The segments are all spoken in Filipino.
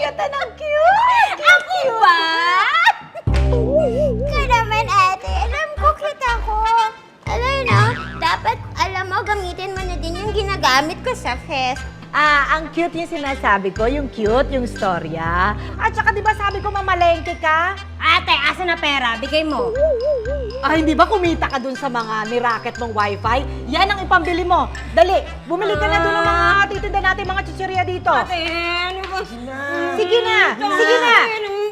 cute! Ang cute! Ako ba? Ka naman, ate. Alam ko, cute ako. Alam no, dapat alam mo, gamitin mo na din yung ginagamit ko sa fest. Ang cute yung sinasabi ko, yung cute, yung storya. At saka di ba sabi ko mamalengke ka? Ate, asa na pera? Bigay mo. Hindi ba kumita ka dun sa mga ni-racket mong wifi? Yan ang ipambili mo. Dali, bumili ka na dun ng mga titinda natin, mga chichirya dito. Ate, ano ba? Sige na, sige na.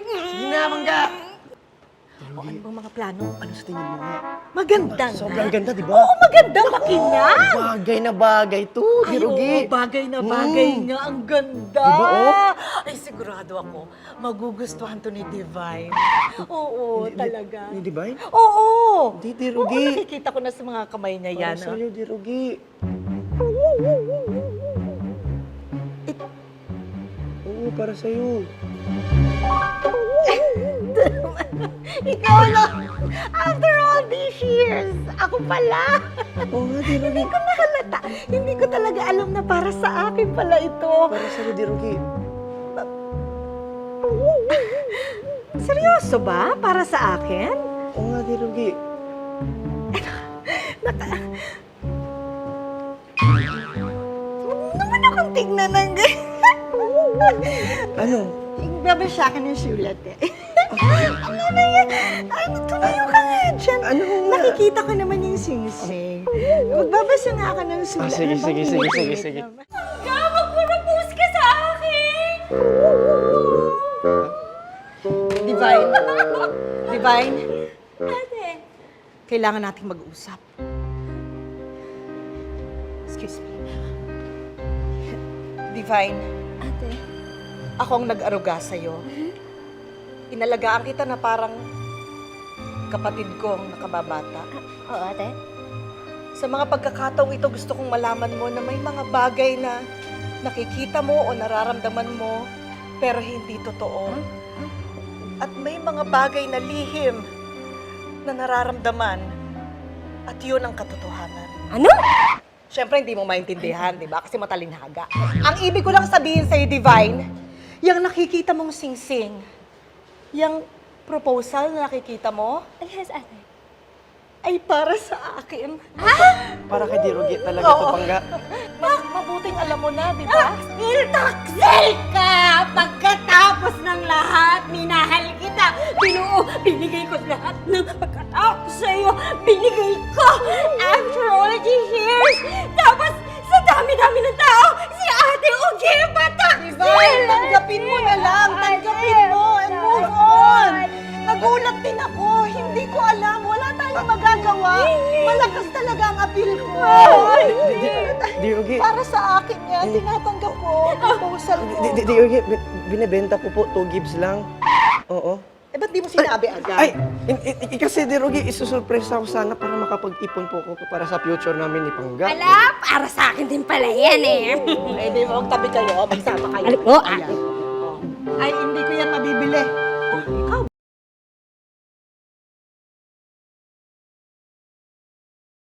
Sige na, Mangga! O, ano bang mga plano? Ano sa tingin mo nga? Maganda nga. Sobrang ganda, di ba? Oo, maganda, makina. Bagay na bagay to, Ay, Dirugi. oo, bagay na bagay nga. Ang ganda. Diba, oh? Ay, sigurado ako, magugustuhan to ni Divine. Oo, talaga. Ni Divine? Oo. Hindi, Dirugi. Oo, nakikita ko na sa mga kamay niya yan. Para sa'yo, Dirugi. Oo, para sa'yo. Ikaw lang. After all these years, ako pala. Oo nga, Dirugi. Hindi ko nahalata. Hindi ko talaga alam na para sa akin pala ito. Para sa'yo, Dirugi. Seryoso ba? Para sa akin? Oo nga, Dirugi. Huwag naman akong tignan ng ganyan. Ano? Baba siya akin yung sulat eh. Ano na yan? Ay, tumayo ka nga dyan. Ano nga? Nakikita ko naman yung sing-sing. Magbabasa nga ako ng sulat. sige, Ano bang sige, sige, pinipilit sige, sige. naman? Mag-propose ka sa akin! Divine. Divine. Ate. Kailangan nating mag-usap. Excuse me. Divine, Ate. ako ang nag-aruga sa'yo. Inalagaan kita na parang kapatid ko ang nakababata. Oo, ate. Sa mga pagkakataong ito, gusto kong malaman mo na may mga bagay na nakikita mo o nararamdaman mo, pero hindi totoo. At may mga bagay na lihim na nararamdaman, at yun ang katotohanan. Ano? Siyempre, hindi mo maintindihan, di ba? Kasi matalinhaga. Ang ibig ko lang sabihin sa'yo, Divine, yung nakikita mong sing-sing, yung proposal na nakikita mo, Yes, ate. ay para sa akin. Para kay Dirugi talaga Oo. to, Pangga. Mas mabuting alam mo na, di ba? Taksil ka! Pagkatapos ng lahat, minahal kita. Binigay ko lahat ng pagkatapos sa'yo. Binigay ko after all these years. Tapos, sa dami-dami ng tao, si Ate Ugi ba taksil? Divine, tanggapin mo na lang. Tanggapin mo and move on. Nagulat din ako. Hindi ko alam. Wala tayong magagawa. Malakas talaga ang appeal ko. Dirugi. Para sa akin yan, tinatanggap ko ang proposal ko. Dirugi, binibenta ko po, 2 gigs lang. Oo. Eh, ba't di mo sinabi agad? Ay, kasi Dirugi, isusurpresa ako sana para makapag-ipon po ako para sa future namin ni Pangga. Ala, para sa akin din pala yan eh. Eh, di ba, magtabi kayo, magsama kayo. Alam ko, Ayan. Ay, hindi ko yan